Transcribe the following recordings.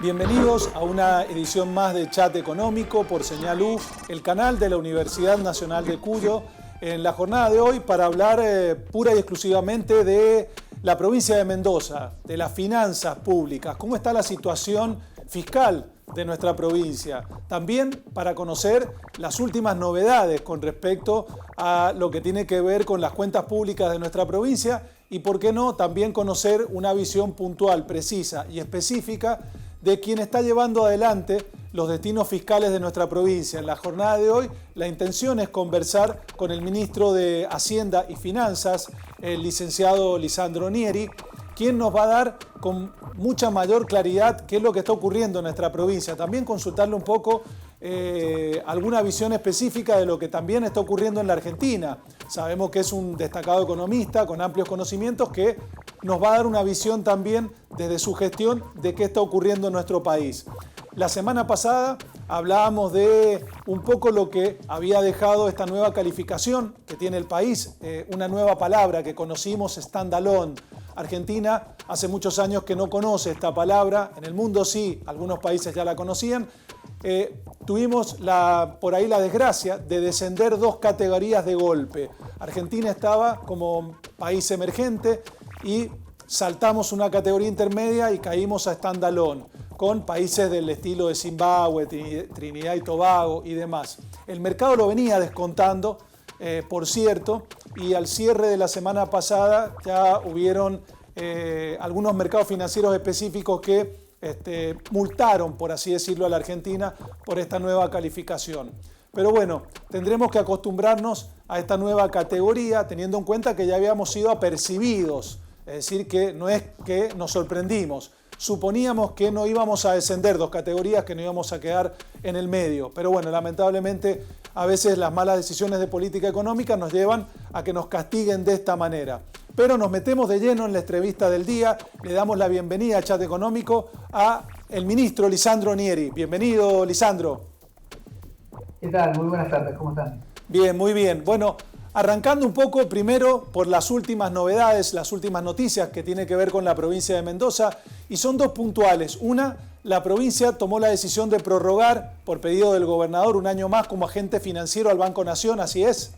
Bienvenidos a una edición más de Chat Económico por Señal U, el canal de la Universidad Nacional de Cuyo, en la jornada de hoy para hablar pura y exclusivamente de la provincia de Mendoza, de las finanzas públicas, cómo está la situación fiscal de nuestra provincia. También para conocer las últimas novedades con respecto a lo que tiene que ver con las cuentas públicas de nuestra provincia y, por qué no, también conocer una visión puntual, precisa y específica de quien está llevando adelante los destinos fiscales de nuestra provincia. En la jornada de hoy, la intención es conversar con el ministro de Hacienda y Finanzas, el licenciado Lisandro Nieri, quien nos va a dar con mucha mayor claridad qué es lo que está ocurriendo en nuestra provincia. También consultarle un poco alguna visión específica de lo que también está ocurriendo en la Argentina. Sabemos que es un destacado economista con amplios conocimientos que nos va a dar una visión también desde su gestión de qué está ocurriendo en nuestro país. La semana pasada hablábamos de un poco lo que había dejado esta nueva calificación que tiene el país, una nueva palabra que conocimos, standalone. Argentina hace muchos años que no conoce esta palabra, en el mundo sí, algunos países ya la conocían. Tuvimos por ahí la desgracia de descender dos categorías de golpe. Argentina estaba como país emergente y saltamos una categoría intermedia y caímos a standalone, con países del estilo de Zimbabue, Trinidad y Tobago y demás. El mercado lo venía descontando, por cierto, y al cierre de la semana pasada ya hubieron algunos mercados financieros específicos que multaron, por así decirlo, a la Argentina por esta nueva calificación. Pero bueno, tendremos que acostumbrarnos a esta nueva categoría, teniendo en cuenta que ya habíamos sido apercibidos, es decir, que no es que nos sorprendimos. Suponíamos que no íbamos a descender dos categorías, que no íbamos a quedar en el medio. Pero bueno, lamentablemente a veces las malas decisiones de política económica nos llevan a que nos castiguen de esta manera. Pero nos metemos de lleno en la entrevista del día. Le damos la bienvenida a Chat Económico a el ministro Lisandro Nieri. Bienvenido, Lisandro. ¿Qué tal? Muy buenas tardes, ¿cómo están? Bien, muy bien. Bueno, arrancando un poco primero por las últimas novedades, las últimas noticias que tienen que ver con la provincia de Mendoza, y son dos puntuales. Una, la provincia tomó la decisión de prorrogar, por pedido del gobernador, un año más como agente financiero al Banco Nación, ¿así es?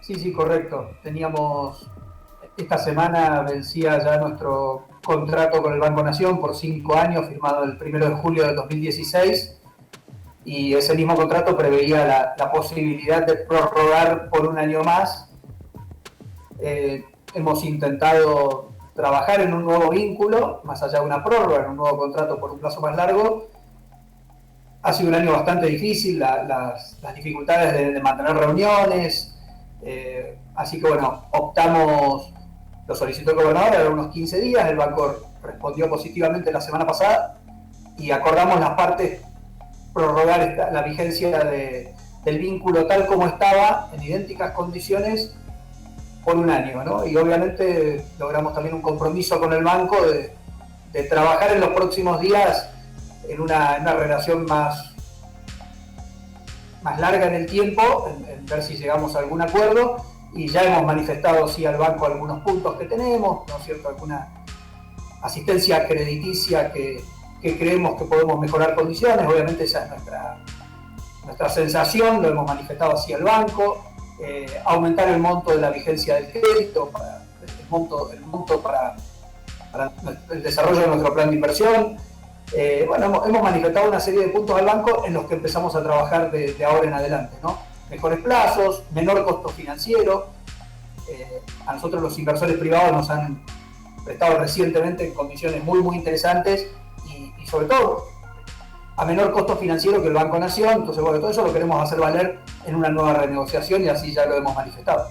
Sí, correcto. Esta semana vencía ya nuestro contrato con el Banco Nación por 5 años, firmado el 1 de julio del 2016, y ese mismo contrato preveía la posibilidad de prorrogar por un año más. Hemos intentado trabajar en un nuevo vínculo, más allá de una prórroga, en un nuevo contrato por un plazo más largo. Ha sido un año bastante difícil, las dificultades de mantener reuniones, así que bueno, lo solicitó el gobernador a unos 15 días, el banco respondió positivamente la semana pasada y acordamos las partes prorrogar la vigencia del vínculo tal como estaba, en idénticas condiciones, por un año, ¿no? Y obviamente logramos también un compromiso con el banco de trabajar en los próximos días en una relación más larga en el tiempo, en ver si llegamos a algún acuerdo, y ya hemos manifestado sí al banco algunos puntos que tenemos, ¿no es cierto?, alguna asistencia crediticia que creemos que podemos mejorar condiciones. Obviamente esa es nuestra sensación, lo hemos manifestado así al banco. Aumentar el monto de la vigencia del crédito, el monto para el desarrollo de nuestro plan de inversión. Hemos manifestado una serie de puntos al banco en los que empezamos a trabajar de ahora en adelante, ¿no? Mejores plazos, menor costo financiero. A nosotros los inversores privados nos han prestado recientemente en condiciones muy interesantes y sobre todo a menor costo financiero que el Banco Nación. Entonces, bueno, todo eso lo queremos hacer valer en una nueva renegociación y así ya lo hemos manifestado.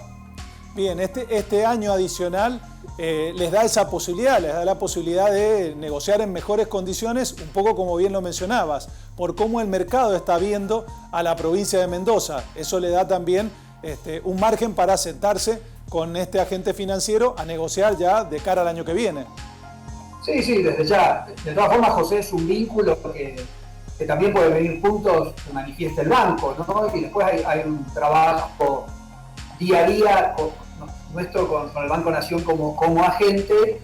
Bien, este año adicional les da esa posibilidad, les da la posibilidad de negociar en mejores condiciones, un poco como bien lo mencionabas, por cómo el mercado está viendo a la provincia de Mendoza. Eso le da también un margen para sentarse con este agente financiero a negociar ya de cara al año que viene. Sí, desde ya. De todas formas, José, es un vínculo que también puede venir puntos que manifieste el banco, ¿no? Y después hay un trabajo día a día nuestro con el Banco Nación como agente,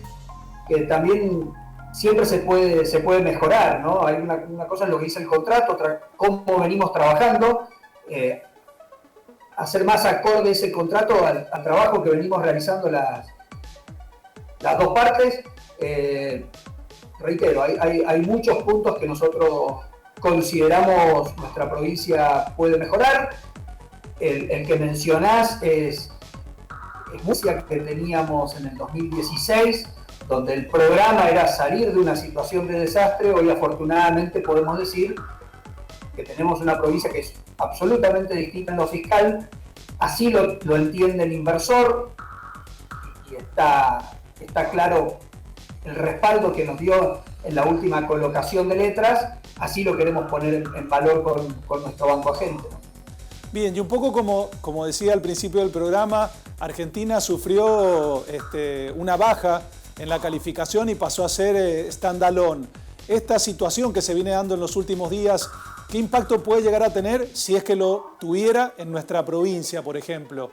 que también siempre se puede mejorar, ¿no? Hay una cosa es lo que dice el contrato, otra cómo venimos trabajando, hacer más acorde ese contrato al trabajo que venimos realizando las dos partes. Reitero, hay muchos puntos que nosotros consideramos nuestra provincia puede mejorar. El que mencionás es música que teníamos en el 2016, donde el programa era salir de una situación de desastre. Hoy afortunadamente podemos decir que tenemos una provincia que es absolutamente distinta en lo fiscal, así lo entiende el inversor y está claro el respaldo que nos dio en la última colocación de letras, así lo queremos poner en valor con nuestro banco agente, ¿no? Bien, y un poco como decía al principio del programa, Argentina sufrió una baja en la calificación y pasó a ser standalone. Esta situación que se viene dando en los últimos días, ¿qué impacto puede llegar a tener si es que lo tuviera en nuestra provincia, por ejemplo?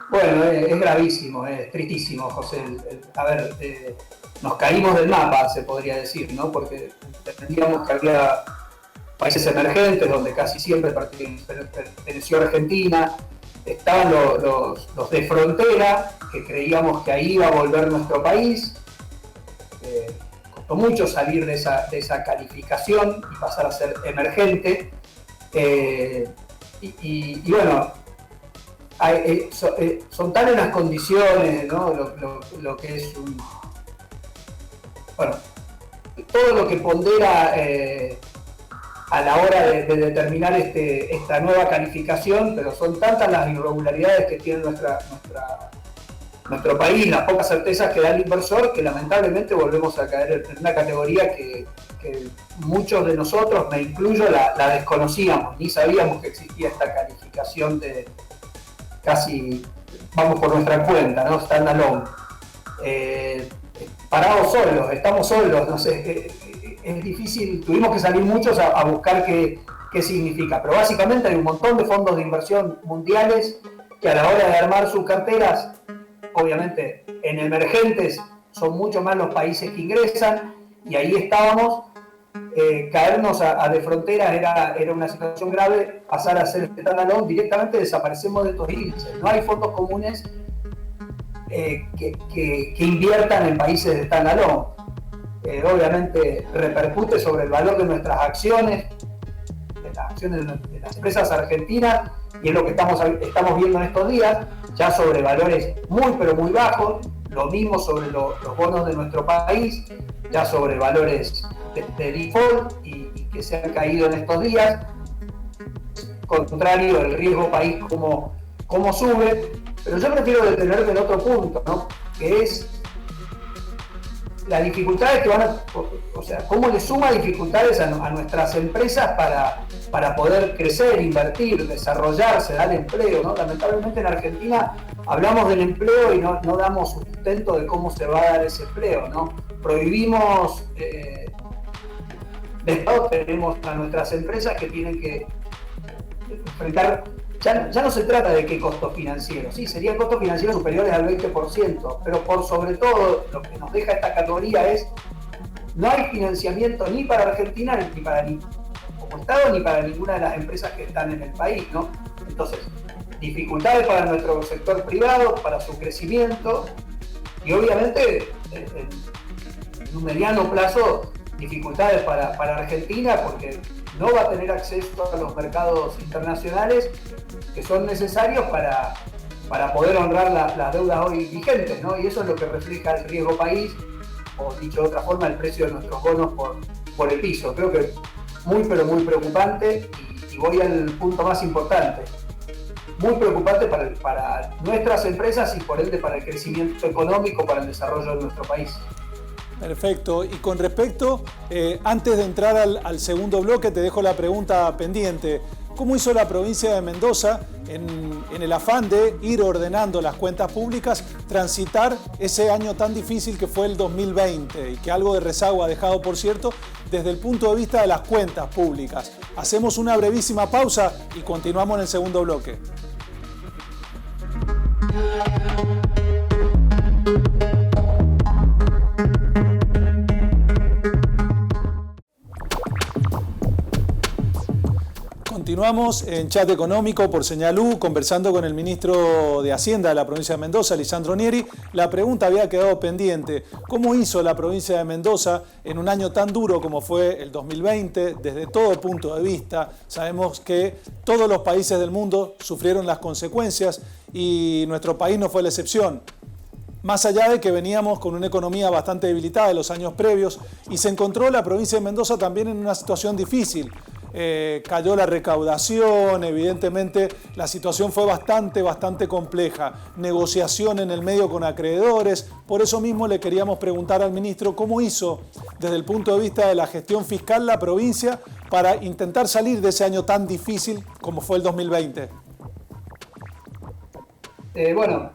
Bueno, es gravísimo, es tristísimo, José. Nos caímos del mapa, se podría decir, ¿no? Porque entendíamos que había países emergentes donde casi siempre perteneció Argentina, estaban los de frontera, que creíamos que ahí iba a volver nuestro país. Costó mucho salir de esa calificación y pasar a ser emergente. Y bueno, son tales las condiciones, ¿no? Lo que es bueno, todo lo que pondera a la hora de determinar esta nueva calificación, pero son tantas las irregularidades que tiene nuestro país, las pocas certezas que da el inversor, que lamentablemente volvemos a caer en una categoría que muchos de nosotros, me incluyo, la desconocíamos, ni sabíamos que existía esta calificación de casi vamos por nuestra cuenta, ¿no? Standalone. Parados solos, estamos solos, no sé, es difícil, tuvimos que salir muchos a buscar qué significa, pero básicamente hay un montón de fondos de inversión mundiales que a la hora de armar sus carteras, obviamente en emergentes son mucho más los países que ingresan, y ahí estábamos. Caernos a de fronteras era una situación grave. Pasar a ser standalone, directamente desaparecemos de estos índices. No hay fondos comunes que inviertan en países de standalone. Obviamente repercute sobre el valor de nuestras acciones, de las acciones de las empresas argentinas, y es lo que estamos viendo en estos días, ya sobre valores muy pero muy bajos. Lo mismo sobre los bonos de nuestro país, ya sobre valores de default y que se han caído en estos días. Contrario, el riesgo país como sube. Pero yo prefiero detenerme en otro punto, ¿no? Que es las dificultades que cómo le suma dificultades a nuestras empresas para poder crecer, invertir, desarrollarse, dar empleo, ¿no? Lamentablemente en Argentina hablamos del empleo y no damos sustento de cómo se va a dar ese empleo, ¿no? Prohibimos, tenemos a nuestras empresas que tienen que enfrentar, ya no se trata de qué costo financiero, sí, serían costos financieros superiores al 20%, pero por sobre todo lo que nos deja esta categoría es no hay financiamiento ni para Argentina, ni para como Estado, ni para ninguna de las empresas que están en el país, ¿no? Entonces, dificultades para nuestro sector privado, para su crecimiento, y obviamente en un mediano plazo dificultades para Argentina, porque no va a tener acceso a los mercados internacionales que son necesarios para poder honrar las deudas hoy vigentes, ¿no? Y eso es lo que refleja el riesgo país, o dicho de otra forma, el precio de nuestros bonos por el piso. Creo que muy pero muy preocupante, y voy al punto más importante. Muy preocupante para nuestras empresas y por ende para el crecimiento económico, para el desarrollo de nuestro país. Perfecto. Y con respecto, antes de entrar al segundo bloque, te dejo la pregunta pendiente. ¿Cómo hizo la provincia de Mendoza en el afán de ir ordenando las cuentas públicas, transitar ese año tan difícil que fue el 2020 y que algo de rezago ha dejado, por cierto, desde el punto de vista de las cuentas públicas? Hacemos una brevísima pausa y continuamos en el segundo bloque. Continuamos en Chat Económico por Señal U, conversando con el ministro de Hacienda de la provincia de Mendoza, Lisandro Nieri. La pregunta había quedado pendiente. ¿Cómo hizo la provincia de Mendoza en un año tan duro como fue el 2020, desde todo punto de vista? Sabemos que todos los países del mundo sufrieron las consecuencias y nuestro país no fue la excepción. Más allá de que veníamos con una economía bastante debilitada en los años previos y se encontró la provincia de Mendoza también en una situación difícil. Cayó la recaudación, evidentemente la situación fue bastante compleja. Negociación en el medio con acreedores. Por eso mismo le queríamos preguntar al ministro cómo hizo desde el punto de vista de la gestión fiscal la provincia para intentar salir de ese año tan difícil como fue el 2020. Bueno,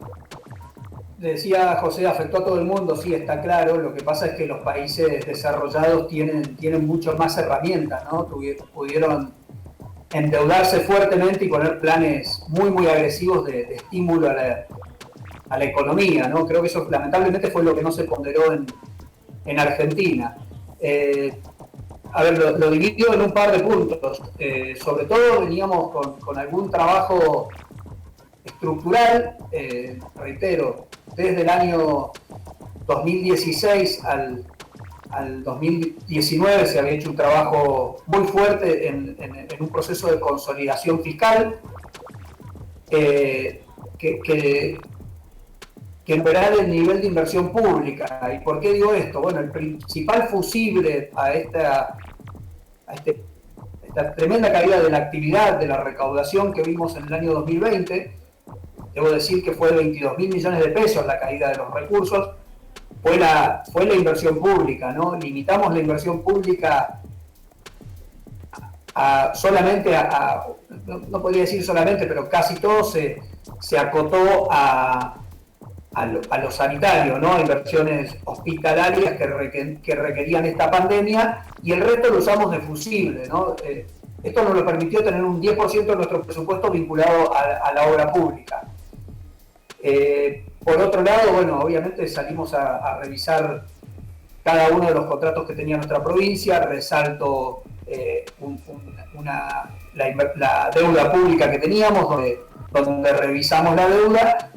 decía José, afectó a todo el mundo, sí, está claro. Lo que pasa es que los países desarrollados tienen mucho más herramientas, ¿no? Pudieron endeudarse fuertemente y poner planes muy agresivos de estímulo a la economía, ¿no? Creo que eso lamentablemente fue lo que no se ponderó en Argentina. A ver, lo dividió en un par de puntos. Sobre todo veníamos con algún trabajo estructural, reitero, desde el año 2016 al 2019 se había hecho un trabajo muy fuerte en un proceso de consolidación fiscal que empeorar el nivel de inversión pública. ¿Y por qué digo esto? Bueno, el principal fusible a esta tremenda caída de la actividad, de la recaudación que vimos en el año 2020, debo decir que fue de 22.000 millones de pesos la caída de los recursos, fue la inversión pública, ¿no? Limitamos la inversión pública solamente no podría decir solamente, pero casi todo se acotó a lo sanitario, ¿no? Inversiones hospitalarias que requerían esta pandemia, y el resto lo usamos de fusible, ¿no? Esto nos lo permitió tener un 10% de nuestro presupuesto vinculado a la obra pública. Por otro lado, bueno, obviamente salimos a revisar cada uno de los contratos que tenía nuestra provincia. Resalto la deuda pública que teníamos, donde revisamos la deuda,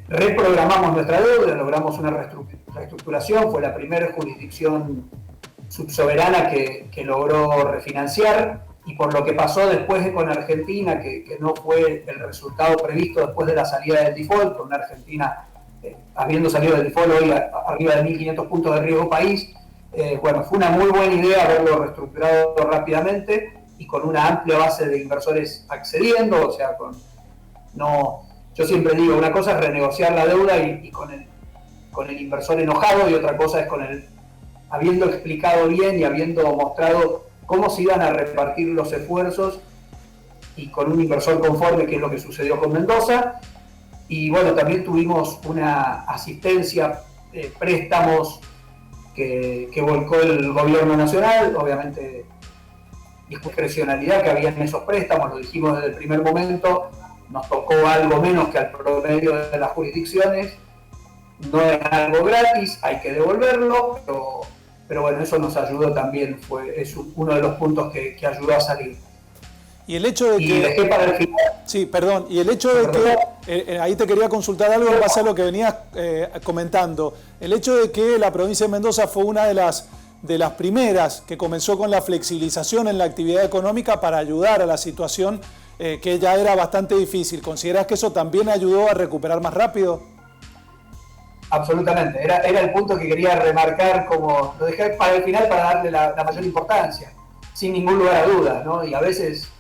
reprogramamos nuestra deuda, logramos una reestructuración. Fue la primera jurisdicción subsoberana que logró refinanciar. Y por lo que pasó después con Argentina, que no fue el resultado previsto después de la salida del default, con Argentina habiendo salido del default hoy arriba de 1.500 puntos de riesgo país, bueno, fue una muy buena idea haberlo reestructurado rápidamente y con una amplia base de inversores accediendo. O sea, yo siempre digo, una cosa es renegociar la deuda y con el inversor enojado, y otra cosa es habiendo explicado bien y habiendo mostrado cómo se iban a repartir los esfuerzos y con un inversor conforme, que es lo que sucedió con Mendoza. Y bueno, también tuvimos una asistencia, préstamos que volcó el gobierno nacional, obviamente discrecionalidad que había en esos préstamos, lo dijimos desde el primer momento, nos tocó algo menos que al promedio de las jurisdicciones, no es algo gratis, hay que devolverlo, pero bueno, eso nos ayudó también, es uno de los puntos que ayudó a salir. Y el hecho de que... dejé para el final. Sí, perdón. Y el hecho de que... ahí te quería consultar algo en base a lo que venías comentando. El hecho de que la provincia de Mendoza fue una de las primeras que comenzó con la flexibilización en la actividad económica para ayudar a la situación que ya era bastante difícil. ¿Considerás que eso también ayudó a recuperar más rápido? Absolutamente, era el punto que quería remarcar, como lo dejé para el final para darle la mayor importancia, sin ningún lugar a dudas, ¿no? Y a veces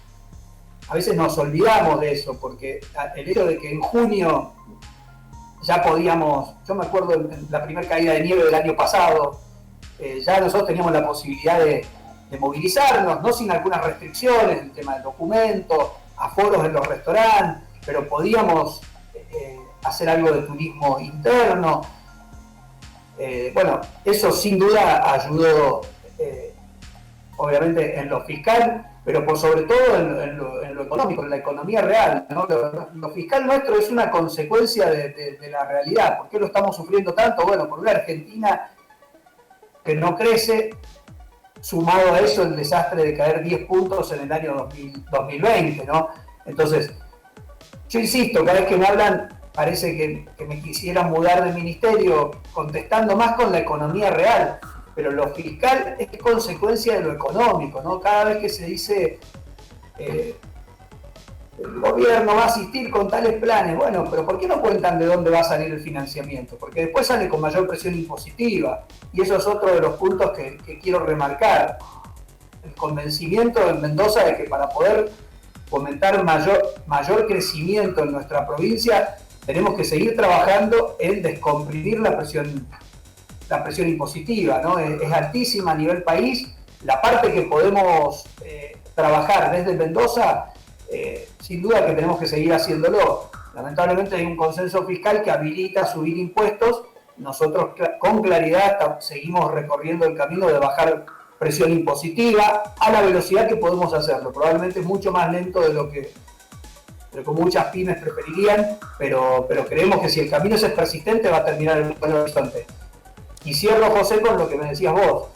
nos olvidamos de eso, porque el hecho de que en junio ya podíamos, yo me acuerdo en la primera caída de nieve del año pasado, ya nosotros teníamos la posibilidad de movilizarnos, no sin algunas restricciones, el tema del documento, aforos en los restaurantes, pero podíamos hacer algo de turismo interno. Bueno, eso sin duda ayudó, obviamente, en lo fiscal, pero por sobre todo en lo económico, en la economía real, ¿no? Lo fiscal nuestro es una consecuencia de la realidad. ¿Por qué lo estamos sufriendo tanto? Bueno, por una Argentina que no crece, sumado a eso el desastre de caer 10 puntos en el año 2020, ¿no? Entonces, yo insisto, cada vez que me hablan parece que me quisieran mudar de ministerio contestando más con la economía real, pero lo fiscal es consecuencia de lo económico, ¿no? Cada vez que se dice el gobierno va a asistir con tales planes, bueno, pero ¿por qué no cuentan de dónde va a salir el financiamiento? Porque después sale con mayor presión impositiva, y eso es otro de los puntos que quiero remarcar. El convencimiento en Mendoza de que para poder fomentar mayor crecimiento en nuestra provincia tenemos que seguir trabajando en descomprimir la presión impositiva, ¿no? Es altísima a nivel país. La parte que podemos trabajar desde Mendoza, sin duda que tenemos que seguir haciéndolo. Lamentablemente hay un consenso fiscal que habilita subir impuestos. Nosotros con claridad seguimos recorriendo el camino de bajar presión impositiva a la velocidad que podemos hacerlo. Probablemente es mucho más lento de lo que muchas pymes preferirían, pero creemos que si el camino es persistente va a terminar en el horizonte. Y cierro, José, con lo que me decías vos.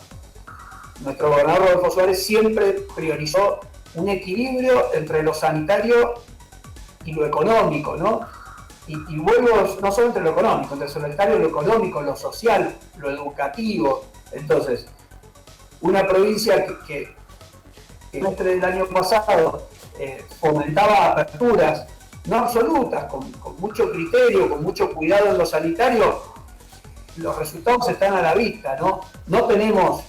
Nuestro gobernador Rodolfo Suárez siempre priorizó un equilibrio entre lo sanitario y lo económico, ¿no? Y vuelvo no solo entre lo económico, entre lo sanitario, lo económico, lo social, lo educativo. Entonces, una provincia que entre el año pasado fomentaba aperturas no absolutas, con mucho criterio, con mucho cuidado en lo sanitario, los resultados están a la vista, ¿no? No tenemos,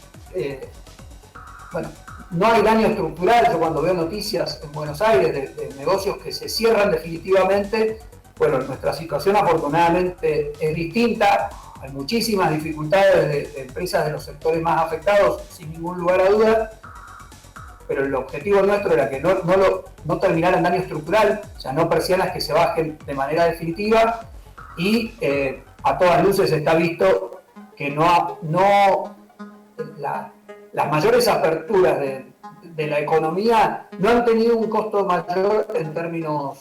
no hay daño estructural. Yo cuando veo noticias en Buenos Aires de negocios que se cierran definitivamente, bueno, nuestra situación afortunadamente es distinta. Hay muchísimas dificultades de empresas de los sectores más afectados, sin ningún lugar a duda, pero el objetivo nuestro era que no terminara en daño estructural, o sea, no persianas que se bajen de manera definitiva, y a todas luces está visto que las mayores aperturas de la economía no han tenido un costo mayor en términos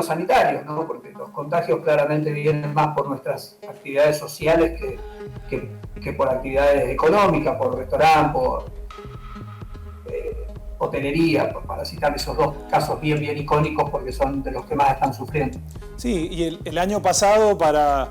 sanitarios, ¿no? Porque los contagios claramente vienen más por nuestras actividades sociales que por actividades económicas, por restaurante, por hotelería, para citar esos dos casos bien icónicos, porque son de los que más están sufriendo. Sí, y el año pasado, para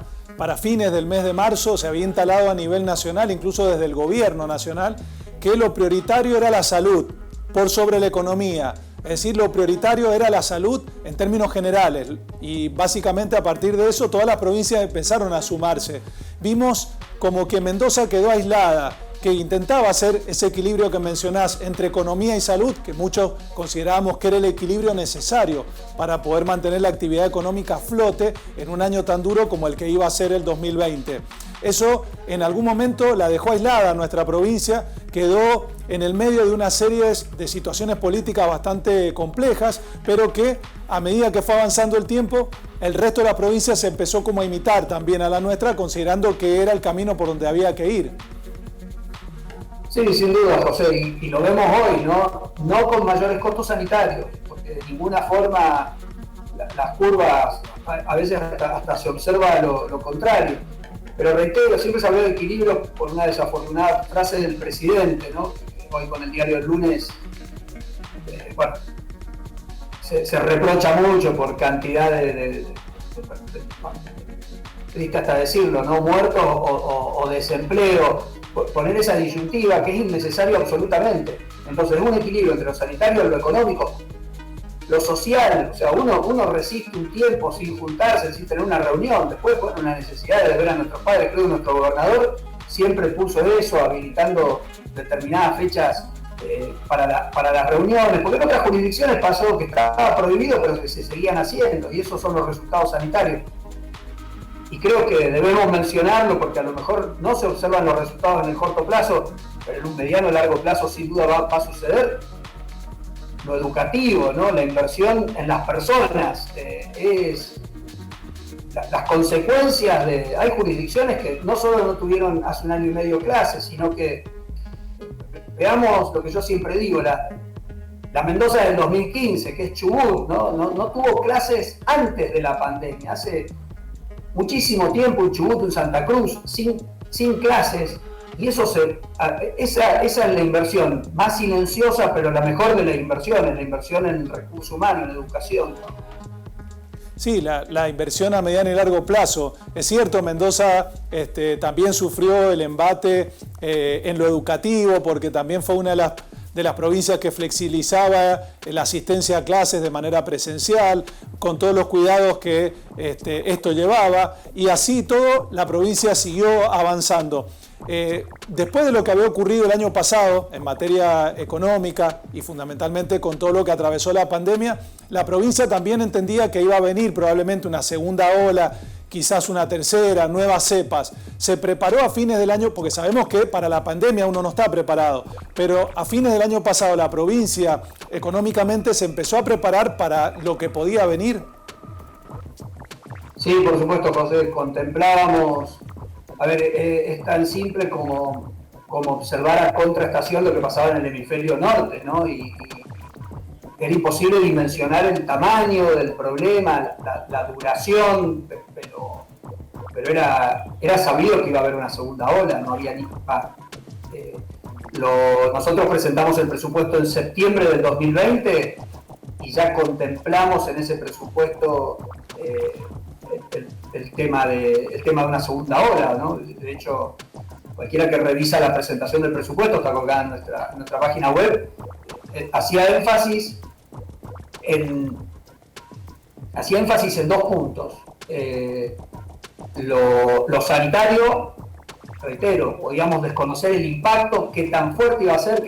fines del mes de marzo, se había instalado a nivel nacional, incluso desde el gobierno nacional, que lo prioritario era la salud por sobre la economía. Es decir, lo prioritario era la salud en términos generales, y básicamente a partir de eso todas las provincias empezaron a sumarse. Vimos como que Mendoza quedó aislada, que intentaba hacer ese equilibrio que mencionás entre economía y salud, que muchos considerábamos que era el equilibrio necesario para poder mantener la actividad económica a flote en un año tan duro como el que iba a ser el 2020. Eso en algún momento la dejó aislada a nuestra provincia, quedó en el medio de una serie de situaciones políticas bastante complejas, pero que a medida que fue avanzando el tiempo, el resto de la provincia se empezó como a imitar también a la nuestra, considerando que era el camino por donde había que ir. Sí, sin duda, José, y lo vemos hoy, no con mayores costos sanitarios, porque de ninguna forma las curvas, a veces hasta se observa lo contrario. Pero reitero, siempre se habló de equilibrio por una desafortunada frase del presidente, ¿no? Hoy con el diario El Lunes, se reprocha mucho por cantidad triste hasta decirlo, ¿no? Muertos o desempleo. Poner esa disyuntiva que es innecesario absolutamente. Entonces, un equilibrio entre lo sanitario y lo económico, lo social. O sea, uno resiste un tiempo sin juntarse, sin tener una reunión. Después, una necesidad de ver a nuestros padres. Creo que nuestro gobernador siempre puso eso, habilitando determinadas fechas para las reuniones, porque en otras jurisdicciones pasó que estaba prohibido, pero que se seguían haciendo, y esos son los resultados sanitarios. Y creo que debemos mencionarlo porque a lo mejor no se observan los resultados en el corto plazo, pero en un mediano o largo plazo sin duda va a suceder. Lo educativo, ¿no? La inversión en las personas, las consecuencias de... Hay jurisdicciones que no solo no tuvieron hace un año y medio clases, sino que, veamos lo que yo siempre digo, la Mendoza del 2015, que es Chubut, no tuvo clases antes de la pandemia, hace muchísimo tiempo, en Chubut, en Santa Cruz, sin clases, Y esa es la inversión más silenciosa, pero la mejor de las inversiones, la inversión en el recurso humano, en educación, ¿no? Sí, la inversión a mediano y largo plazo. Es cierto, Mendoza también sufrió el embate en lo educativo, porque también fue una de las provincias que flexibilizaba la asistencia a clases de manera presencial, con todos los cuidados que esto llevaba, y así todo la provincia siguió avanzando. Después de lo que había ocurrido el año pasado en materia económica y fundamentalmente con todo lo que atravesó la pandemia, la provincia también entendía que iba a venir probablemente una segunda ola, quizás una tercera, nuevas cepas. Se preparó a fines del año, porque sabemos que para la pandemia uno no está preparado, pero a fines del año pasado la provincia económicamente se empezó a preparar para lo que podía venir. Sí, por supuesto, José, contemplábamos. A ver, es tan simple como observar a contraestación lo que pasaba en el hemisferio norte, ¿no? Y era imposible dimensionar el tamaño del problema, la duración, pero era sabido que iba a haber una segunda ola, no había ni nosotros presentamos el presupuesto en septiembre del 2020 y ya contemplamos en ese presupuesto el tema de una segunda ola, ¿no? De hecho, cualquiera que revisa la presentación del presupuesto, está colgada en nuestra página web, hacía énfasis en dos puntos. Lo sanitario, reitero, podíamos desconocer el impacto, qué tan fuerte iba a ser,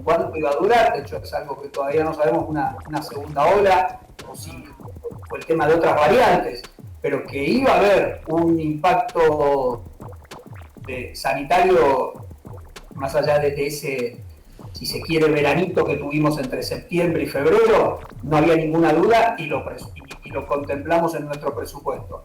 cuánto iba a durar. De hecho, es algo que todavía no sabemos, una segunda ola, o el tema de otras variantes, pero que iba a haber un impacto sanitario más allá de ese, si se quiere, veranito que tuvimos entre septiembre y febrero, no había ninguna duda y lo contemplamos en nuestro presupuesto.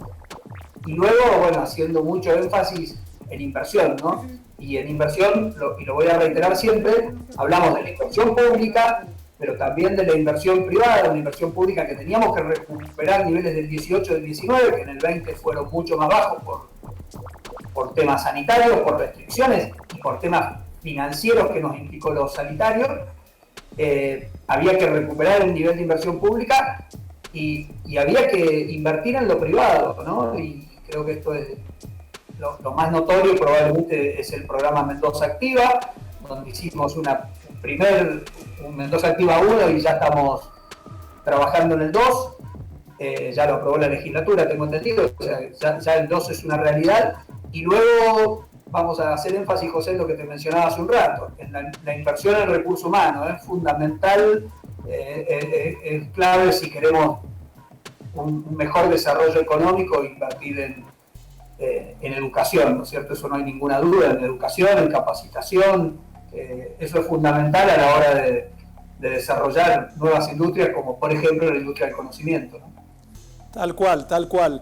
Y luego, bueno, haciendo mucho énfasis en inversión, ¿no? Y en inversión, y lo voy a reiterar siempre, hablamos de la inversión pública, pero también de la inversión privada, una inversión pública que teníamos que recuperar niveles del 18, del 19, que en el 20 fueron mucho más bajos por temas sanitarios, por restricciones y por temas financieros que nos implicó lo sanitario. Había que recuperar el nivel de inversión pública y había que invertir en lo privado, ¿no? Y creo que esto es lo más notorio, probablemente es el programa Mendoza Activa, donde hicimos un Mendoza Activa 1 y ya estamos trabajando en el 2, ya lo aprobó la legislatura, tengo entendido, o sea, ya el 2 es una realidad, y luego vamos a hacer énfasis, José, en lo que te mencionaba hace un rato, en la inversión en recurso humano, es fundamental, es clave si queremos un mejor desarrollo económico, invertir en educación, ¿no es cierto? Eso no hay ninguna duda, en educación, en capacitación, eso es fundamental a la hora de desarrollar nuevas industrias, como por ejemplo la industria del conocimiento, ¿no? Tal cual, tal cual.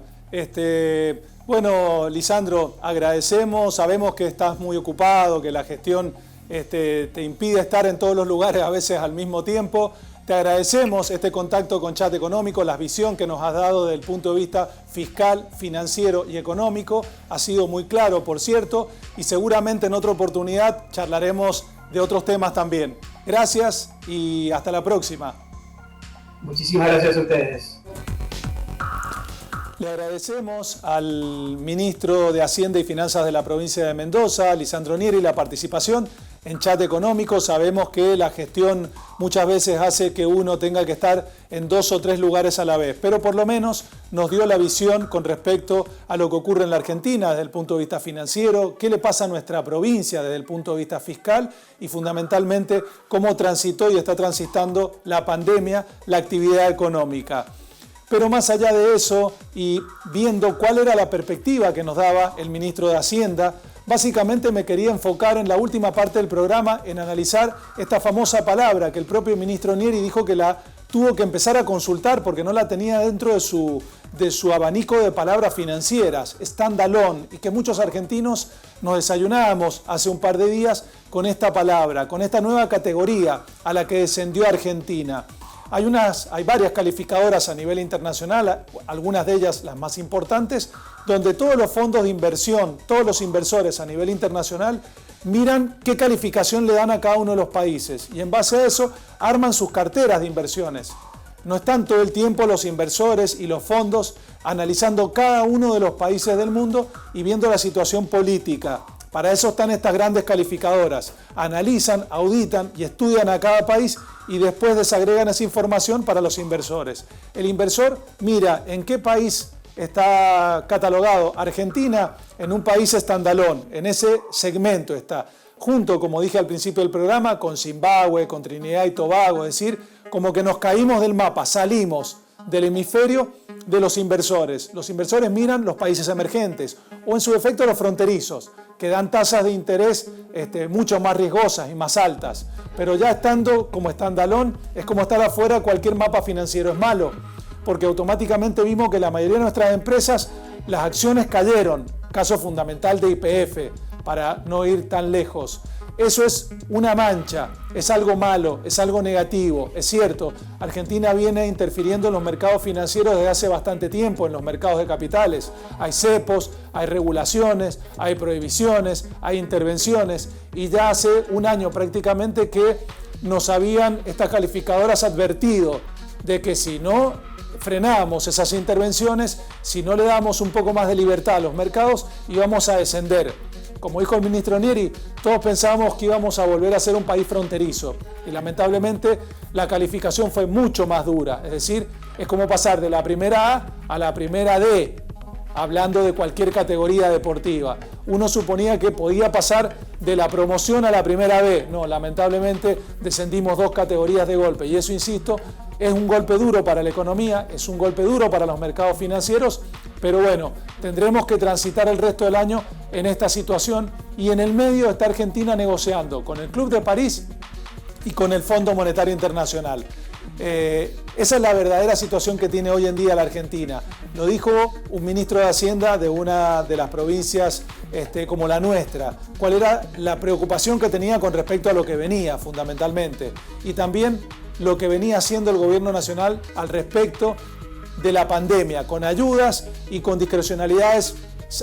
Bueno, Lisandro, agradecemos, sabemos que estás muy ocupado, que la gestión te impide estar en todos los lugares a veces al mismo tiempo. Te agradecemos este contacto con Chat Económico, la visión que nos has dado desde el punto de vista fiscal, financiero y económico. Ha sido muy claro, por cierto, y seguramente en otra oportunidad charlaremos de otros temas también. Gracias y hasta la próxima. Muchísimas gracias a ustedes. Le agradecemos al ministro de Hacienda y Finanzas de la provincia de Mendoza, Lisandro Nieri, la participación en Chat Económico. Sabemos que la gestión muchas veces hace que uno tenga que estar en 2 o 3 lugares a la vez, pero por lo menos nos dio la visión con respecto a lo que ocurre en la Argentina desde el punto de vista financiero, qué le pasa a nuestra provincia desde el punto de vista fiscal y fundamentalmente cómo transitó y está transitando la pandemia, la actividad económica. Pero más allá de eso, y viendo cuál era la perspectiva que nos daba el ministro de Hacienda, básicamente me quería enfocar en la última parte del programa en analizar esta famosa palabra que el propio ministro Nieri dijo que la tuvo que empezar a consultar porque no la tenía dentro de su abanico de palabras financieras, standalone, y que muchos argentinos nos desayunábamos hace un par de días con esta palabra, con esta nueva categoría a la que descendió Argentina. Hay varias calificadoras a nivel internacional, algunas de ellas las más importantes, donde todos los fondos de inversión, todos los inversores a nivel internacional miran qué calificación le dan a cada uno de los países y en base a eso arman sus carteras de inversiones. No están todo el tiempo los inversores y los fondos analizando cada uno de los países del mundo y viendo la situación política. Para eso están estas grandes calificadoras. Analizan, auditan y estudian a cada país y después desagregan esa información para los inversores. El inversor mira en qué país está catalogado. Argentina en un país standalone, en ese segmento está. Junto, como dije al principio del programa, con Zimbabue, con Trinidad y Tobago, es decir, como que nos caímos del mapa, salimos del hemisferio de los inversores. Los inversores miran los países emergentes o en su defecto los fronterizos, que dan tasas de interés mucho más riesgosas y más altas. Pero ya estando como standalone, es como estar afuera, cualquier mapa financiero es malo, porque automáticamente vimos que la mayoría de nuestras empresas, las acciones cayeron, caso fundamental de YPF, para no ir tan lejos. Eso es una mancha, es algo malo, es algo negativo. Es cierto, Argentina viene interfiriendo en los mercados financieros desde hace bastante tiempo, en los mercados de capitales. Hay cepos, hay regulaciones, hay prohibiciones, hay intervenciones y ya hace un año prácticamente que nos habían estas calificadoras advertido de que si no frenábamos esas intervenciones, si no le damos un poco más de libertad a los mercados, íbamos a descender. Como dijo el ministro Nieri, todos pensábamos que íbamos a volver a ser un país fronterizo y lamentablemente la calificación fue mucho más dura, es decir, es como pasar de la primera A a la primera D, hablando de cualquier categoría deportiva. Uno suponía que podía pasar de la promoción a la primera B, no, lamentablemente descendimos 2 categorías de golpe y eso, insisto, es un golpe duro para la economía, es un golpe duro para los mercados financieros, pero bueno, tendremos que transitar el resto del año en esta situación y en el medio está Argentina negociando con el Club de París y con el Fondo Monetario Internacional. Esa es la verdadera situación que tiene hoy en día la Argentina. Lo dijo un ministro de Hacienda de una de las provincias como la nuestra. ¿Cuál era la preocupación que tenía con respecto a lo que venía fundamentalmente? Y también lo que venía haciendo el gobierno nacional al respecto de la pandemia, con ayudas y con discrecionalidades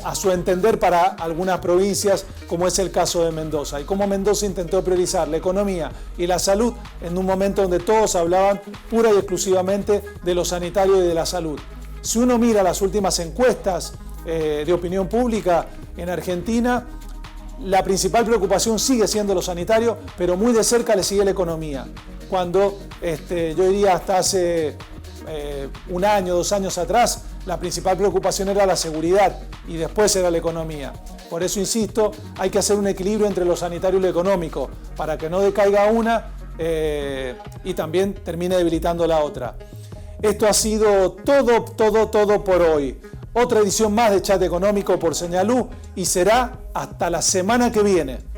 a su entender para algunas provincias, como es el caso de Mendoza, y cómo Mendoza intentó priorizar la economía y la salud en un momento donde todos hablaban pura y exclusivamente de lo sanitario y de la salud. Si uno mira las últimas encuestas de opinión pública en Argentina, la principal preocupación sigue siendo lo sanitario, pero muy de cerca le sigue la economía. Cuando yo diría hasta hace un año, 2 años atrás, la principal preocupación era la seguridad y después era la economía. Por eso insisto, hay que hacer un equilibrio entre lo sanitario y lo económico para que no decaiga una y también termine debilitando la otra. Esto ha sido todo por hoy. Otra edición más de Chat Económico por Señal U y será hasta la semana que viene.